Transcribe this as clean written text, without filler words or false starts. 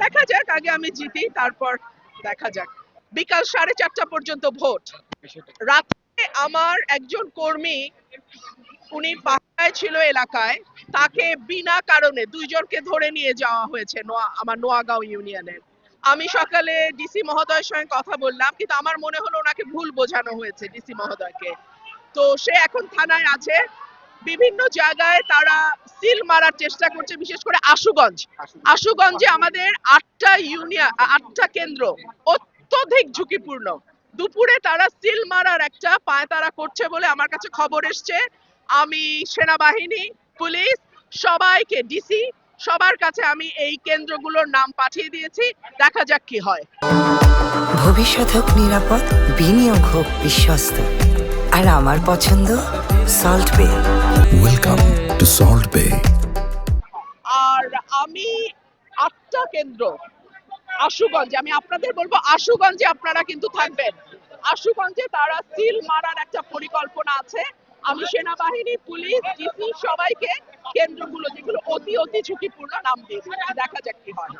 দেখা যাক, আগে আমি জিতি, তারপর দেখা যাক। বিকাল 4:30 পর্যন্ত ভোট। রাতে আমার একজন কর্মী, উনি পাহারায় ছিল এলাকায়, তাকে বিনা কারণে দুইজনকে ধরে নিয়ে যাওয়া হয়েছে আমার নোয়াগাঁও ইউনিয়নের। আমি সকালে ডিসি মহোদয়ের সঙ্গে কথা বললাম, কিন্তু আমার মনে হলো ওনাকে ভুল বোঝানো হয়েছে ডিসি মহোদয়কে। তো সে এখন থানায় আছে। বিভিন্ন জায়গায় তারা সিল মারার চেষ্টা করছে, বিশেষ করে আশুগঞ্জে আমাদের 8টা কেন্দ্র অত্যধিক ঝুঁকিপূর্ণ। দুপুরে তারা সিল মারার একটা পায়তারা করছে বলে আমার কাছে খবর এসছে। আমি সেনাবাহিনী, পুলিশ, সবাইকে, ডিসি, সবার কাছে আমি এই কেন্দ্রগুলোর নাম পাঠিয়ে দিয়েছি। দেখা যাক কি হয়। ভবিষ্যৎ হোক নিরাপদ, বিনিয়োগ হোক বিশ্বস্ত, আর আমার পছন্দ সল্ট বে। ওয়েলকাম টু সল্ট বে। আর আমি 8টা কেন্দ্র আশুগঞ্জে, আমি আপনাদের বলবো আশুগঞ্জে আপনারা কিন্তু থাকবেন। আশুগঞ্জে তারা সিল মারার একটা পরিকল্পনা আছে। আমি সেনাবাহিনী, পুলিশ, ডিসি সবাইকে কেন্দ্রগুলো যেগুলো অতি ঝুঁকিপূর্ণ নাম দিয়েছি। দেখা যাক কি হয়।